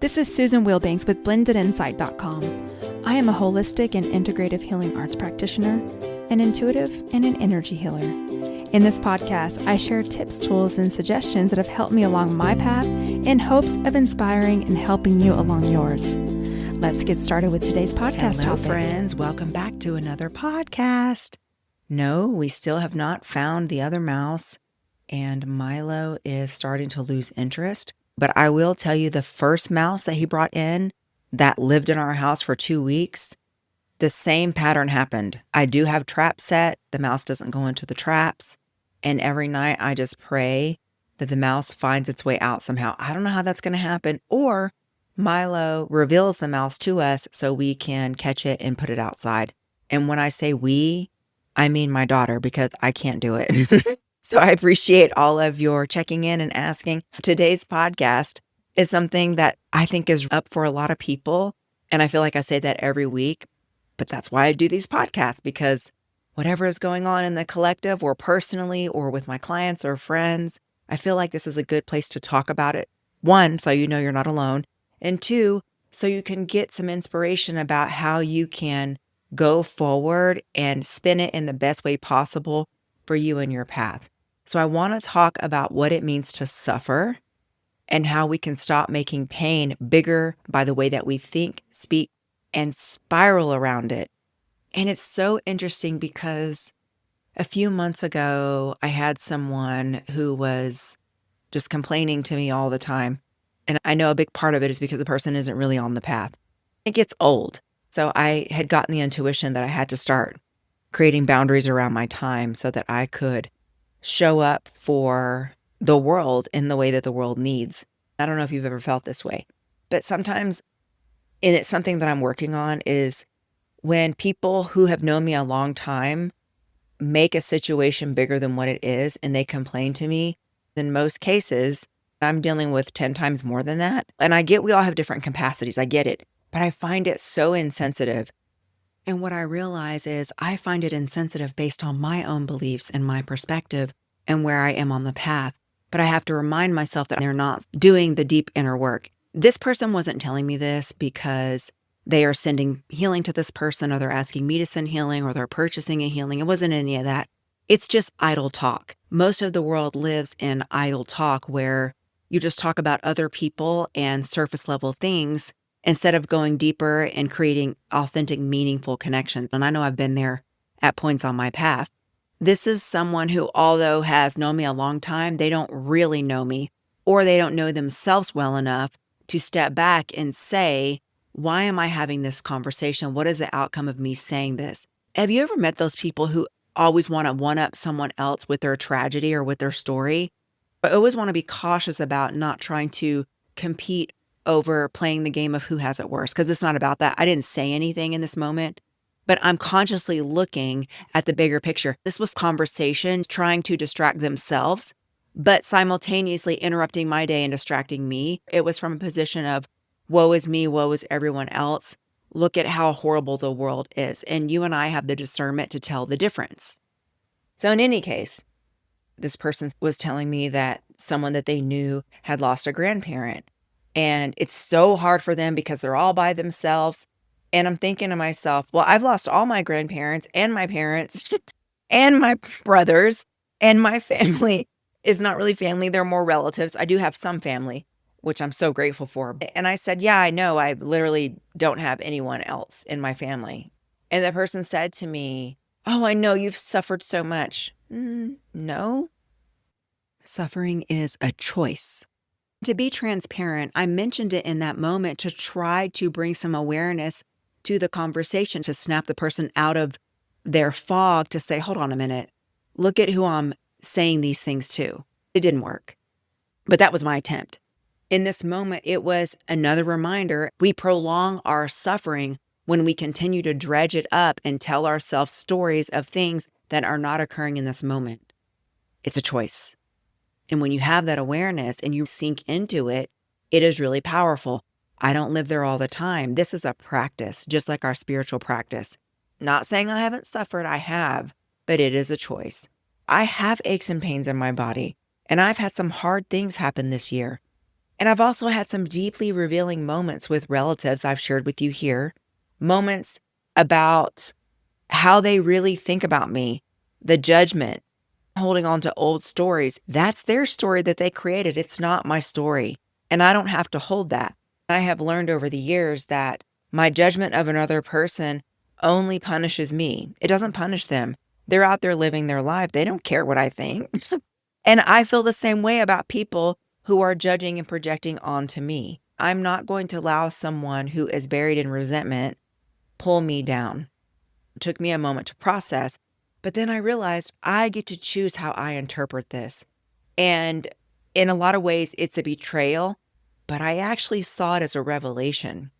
This is Susan Wilbanks with blendedinsight.com. I am a holistic and integrative healing arts practitioner, an intuitive, and an energy healer. In this podcast, I share tips, tools, and suggestions that have helped me along my path in hopes of inspiring and helping you along yours. Let's get started with today's podcast Hello, topic. friends. Welcome back to another podcast. No, we still have not found the other mouse, and Milo is starting to lose interest. But I will tell you, the first mouse that he brought in that lived in our house for 2 weeks, the same pattern happened. I do have traps set. The mouse doesn't go into the traps. And every night I just pray that the mouse finds its way out somehow. I don't know how that's going to happen. Or Milo reveals the mouse to us so we can catch it and put it outside. And when I say we, I mean my daughter, because I can't do it. So I appreciate all of your checking in and asking. Today's podcast is something that I think is up for a lot of people. And I feel like I say that every week, but that's why I do these podcasts, because whatever is going on in the collective or personally or with my clients or friends, I feel like this is a good place to talk about it. One, so you know you're not alone. And two, so you can get some inspiration about how you can go forward and spin it in the best way possible for you and your path. So I want to talk about what it means to suffer and how we can stop making pain bigger by the way that we think, speak, and spiral around it. And it's so interesting because a few months ago, I had someone who was just complaining to me all the time. And I know a big part of it is because the person isn't really on the path. It gets old. So I had gotten the intuition that I had to start creating boundaries around my time so that I could show up for the world in the way that the world needs. I don't know if you've ever felt this way, but sometimes, and it's something that I'm working on, is when people who have known me a long time make a situation bigger than what it is and they complain to me, in most cases, I'm dealing with 10 times more than that. And I get we all have different capacities. I get it. But I find it so insensitive. And what I realize is I find it insensitive based on my own beliefs and my perspective and where I am on the path. But I have to remind myself that they're not doing the deep inner work. This person wasn't telling me this because they are sending healing to this person, or they're asking me to send healing, or they're purchasing a healing. It wasn't any of that. It's just idle talk. Most of the world lives in idle talk where you just talk about other people and surface level things instead of going deeper and creating authentic, meaningful connections. And I know I've been there at points on my path. This is someone who, although has known me a long time, they don't really know me, or they don't know themselves well enough to step back and say, why am I having this conversation? What is the outcome of me saying this? Have you ever met those people who always want to one-up someone else with their tragedy or with their story? I always want to be cautious about not trying to compete over playing the game of who has it worse, because it's not about that. I didn't say anything in this moment, but I'm consciously looking at the bigger picture. This was conversations trying to distract themselves, but simultaneously interrupting my day and distracting me. It was from a position of, woe is me, woe is everyone else. Look at how horrible the world is. And you and I have the discernment to tell the difference. So in any case, this person was telling me that someone that they knew had lost a grandparent. And it's so hard for them because they're all by themselves. And I'm thinking to myself, well, I've lost all my grandparents and my parents and my brothers, and my family is not really family. They're more relatives. I do have some family, which I'm so grateful for. And I said, yeah, I know. I literally don't have anyone else in my family. And the person said to me, oh, I know you've suffered so much. No. Suffering is a choice. To be transparent, I mentioned it in that moment to try to bring some awareness to the conversation, to snap the person out of their fog, to say, hold on a minute, look at who I'm saying these things to. It didn't work, but that was my attempt. In this moment, it was another reminder. We prolong our suffering when we continue to dredge it up and tell ourselves stories of things that are not occurring in this moment. It's a choice. And when you have that awareness and you sink into it, it is really powerful. I don't live there all the time. This is a practice, just like our spiritual practice. Not saying I haven't suffered, I have, but it is a choice. I have aches and pains in my body, and I've had some hard things happen this year. And I've also had some deeply revealing moments with relatives I've shared with you here, moments about how they really think about me, the judgment, holding on to old stories. That's their story that they created. It's not my story. And I don't have to hold that. I have learned over the years that my judgment of another person only punishes me. It doesn't punish them. They're out there living their life. They don't care what I think. And I feel the same way about people who are judging and projecting onto me. I'm not going to allow someone who is buried in resentment pull me down. It took me a moment to process, but then I realized I get to choose how I interpret this. And in a lot of ways, it's a betrayal, but I actually saw it as a revelation.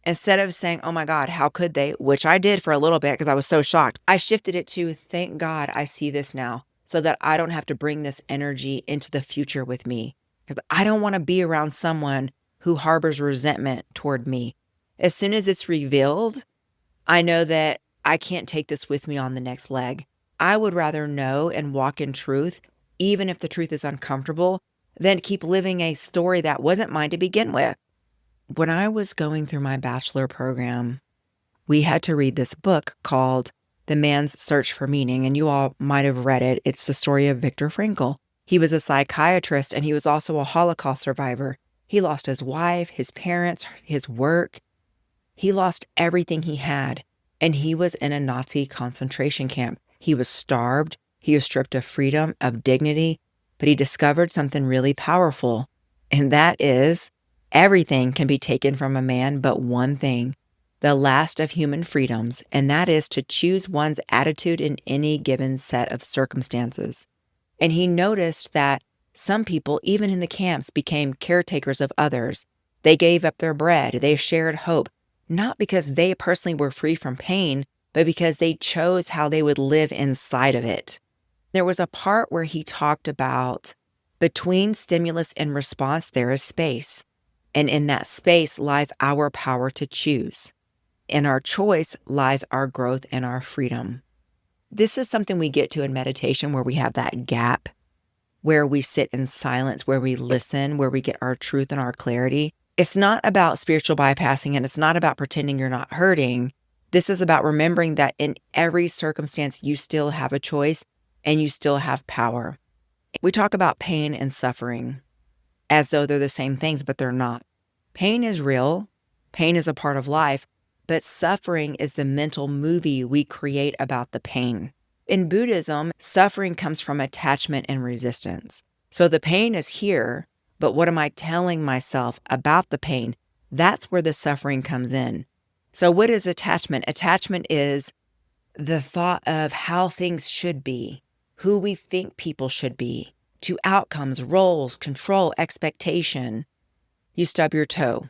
Instead of saying, oh my God, how could they? Which I did for a little bit because I was so shocked. I shifted it to, thank God I see this now so that I don't have to bring this energy into the future with me. Because I don't want to be around someone who harbors resentment toward me. As soon as it's revealed, I know that I can't take this with me on the next leg. I would rather know and walk in truth, even if the truth is uncomfortable, than keep living a story that wasn't mine to begin with. When I was going through my bachelor program, we had to read this book called The Man's Search for Meaning, and you all might have read it. It's the story of Viktor Frankl. He was a psychiatrist, and he was also a Holocaust survivor. He lost his wife, his parents, his work. He lost everything he had, and he was in a Nazi concentration camp. He was starved. He was stripped of freedom, of dignity, but he discovered something really powerful, and that is everything can be taken from a man but one thing, the last of human freedoms, and that is to choose one's attitude in any given set of circumstances. And he noticed that some people, even in the camps, became caretakers of others. They gave up their bread. They shared hope, not because they personally were free from pain, but because they chose how they would live inside of it. There was a part where he talked about between stimulus and response, there is space. And in that space lies our power to choose. In our choice lies our growth and our freedom. This is something we get to in meditation where we have that gap, where we sit in silence, where we listen, where we get our truth and our clarity. It's not about spiritual bypassing, and it's not about pretending you're not hurting. This is about remembering that in every circumstance, you still have a choice and you still have power. We talk about pain and suffering as though they're the same things, but they're not. Pain is real. Pain is a part of life, but suffering is the mental movie we create about the pain. In Buddhism, suffering comes from attachment and resistance. So the pain is here, but what am I telling myself about the pain? That's where the suffering comes in. So what is attachment? Attachment is the thought of how things should be, who we think people should be, to outcomes, roles, control, expectation. You stub your toe.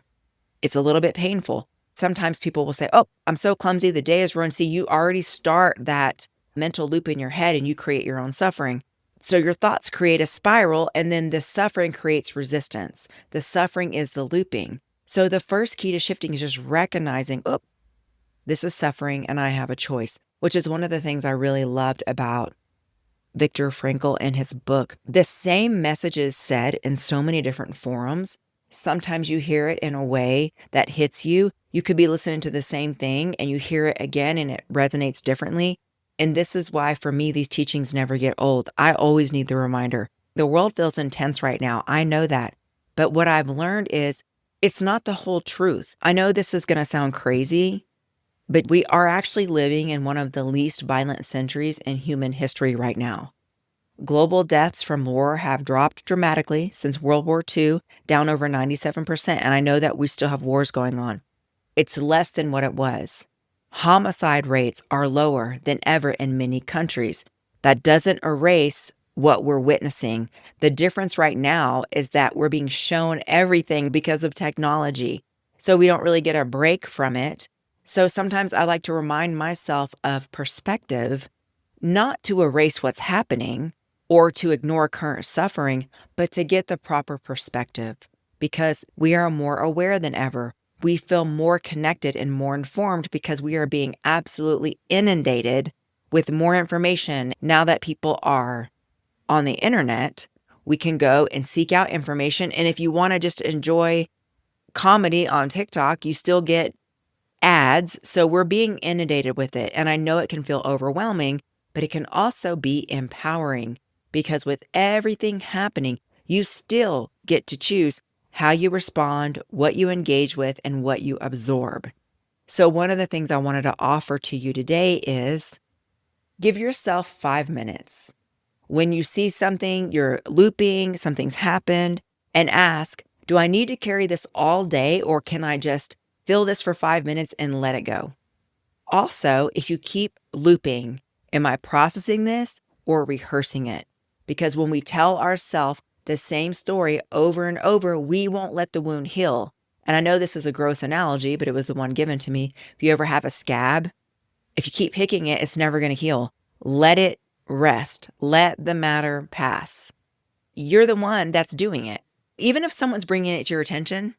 It's a little bit painful. Sometimes people will say, oh, I'm so clumsy, the day is ruined. See, you already start that mental loop in your head and you create your own suffering. So your thoughts create a spiral, and then the suffering creates resistance. The suffering is the looping. So the first key to shifting is just recognizing, oh, this is suffering and I have a choice, which is one of the things I really loved about Viktor Frankl in his book. The same message is said in so many different forums. Sometimes you hear it in a way that hits you. You could be listening to the same thing and you hear it again and it resonates differently. And this is why, for me, these teachings never get old. I always need the reminder. The world feels intense right now. I know that. But what I've learned is it's not the whole truth. I know this is going to sound crazy, but we are actually living in one of the least violent centuries in human history right now. Global deaths from war have dropped dramatically since World War II, down over 97%. And I know that we still have wars going on. It's less than what it was. Homicide rates are lower than ever in many countries. That doesn't erase what we're witnessing. The difference right now is that we're being shown everything because of technology. So we don't really get a break from it. So sometimes I like to remind myself of perspective, not to erase what's happening or to ignore current suffering, but to get the proper perspective, because we are more aware than ever. We feel more connected and more informed because we are being absolutely inundated with more information now that people are on the internet. We can go and seek out information. And if you want to just enjoy comedy on TikTok, you still get ads. So we're being inundated with it. And I know it can feel overwhelming, but it can also be empowering because with everything happening, you still get to choose how you respond, what you engage with, and what you absorb. So one of the things I wanted to offer to you today is give yourself 5 minutes. When you see something, you're looping, something's happened, and ask, do I need to carry this all day or can I just feel this for 5 minutes and let it go? Also, if you keep looping, am I processing this or rehearsing it? Because when we tell ourselves the same story over and over, we won't let the wound heal. And I know this is a gross analogy, but it was the one given to me. If you ever have a scab, if you keep picking it, it's never going to heal. Let it rest. Let the matter pass. You're the one that's doing it. Even if someone's bringing it to your attention,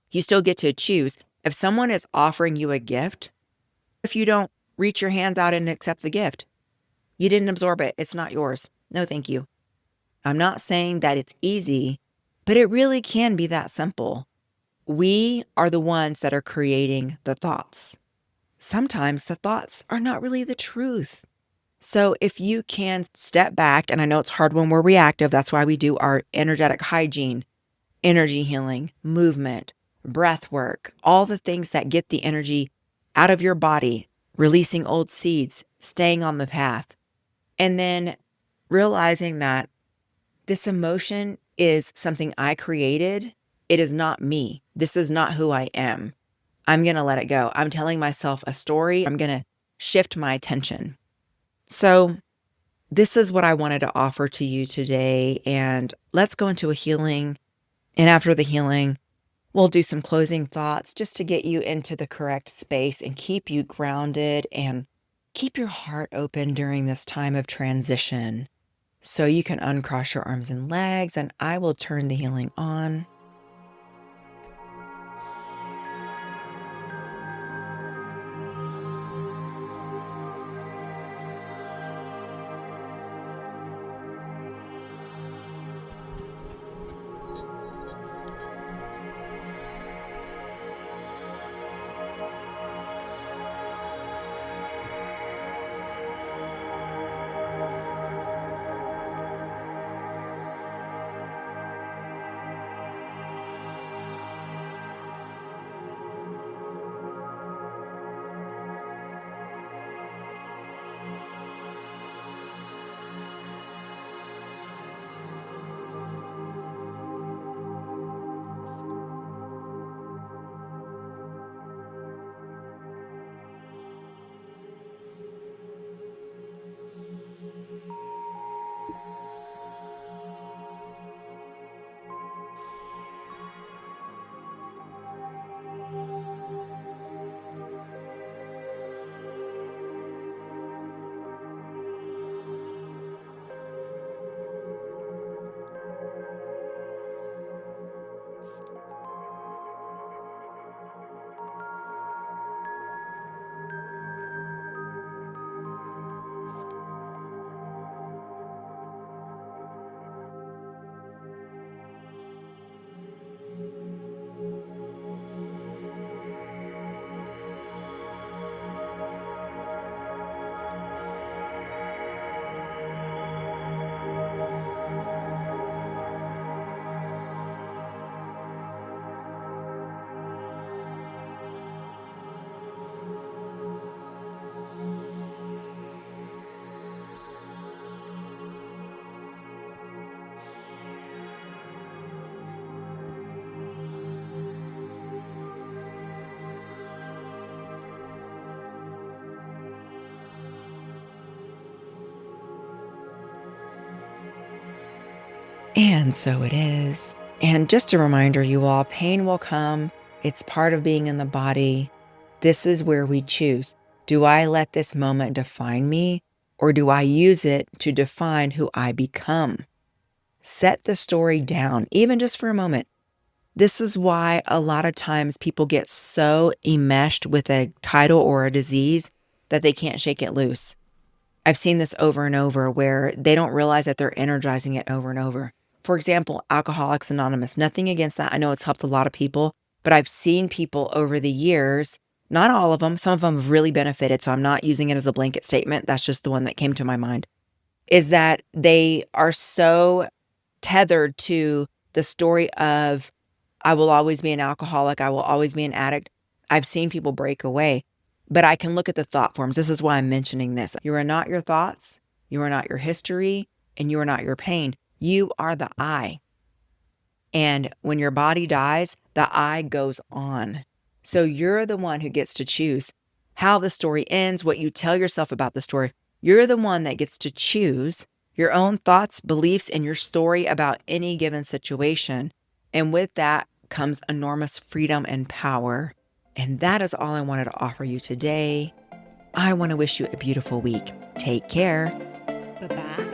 you still get to choose. If someone is offering you a gift, if you don't reach your hands out and accept the gift, you didn't absorb it. It's not yours. No, thank you. I'm not saying that it's easy, but it really can be that simple. We are the ones that are creating the thoughts. Sometimes the thoughts are not really the truth. So if you can step back, and I know it's hard when we're reactive, that's why we do our energetic hygiene, energy healing, movement, breath work, all the things that get the energy out of your body, releasing old seeds, staying on the path, and then realizing that this emotion is something I created. It is not me. This is not who I am. I'm going to let it go. I'm telling myself a story. I'm going to shift my attention. So this is what I wanted to offer to you today. And let's go into a healing. And after the healing, we'll do some closing thoughts just to get you into the correct space and keep you grounded and keep your heart open during this time of transition. So you can uncross your arms and legs, and I will turn the healing on. And so it is. And just a reminder, you all, pain will come. It's part of being in the body. This is where we choose. Do I let this moment define me, or do I use it to define who I become? Set the story down, even just for a moment. This is why a lot of times people get so enmeshed with a title or a disease that they can't shake it loose. I've seen this over and over where they don't realize that they're energizing it over and over. For example, Alcoholics Anonymous, nothing against that. I know it's helped a lot of people, but I've seen people over the years, not all of them, some of them have really benefited. So I'm not using it as a blanket statement. That's just the one that came to my mind, is that they are so tethered to the story of, I will always be an alcoholic. I will always be an addict. I've seen people break away, but I can look at the thought forms. This is why I'm mentioning this. You are not your thoughts. You are not your history, and you are not your pain. You are the I. And when your body dies, the I goes on. So you're the one who gets to choose how the story ends, what you tell yourself about the story. You're the one that gets to choose your own thoughts, beliefs, and your story about any given situation. And with that comes enormous freedom and power. And that is all I wanted to offer you today. I want to wish you a beautiful week. Take care. Bye-bye.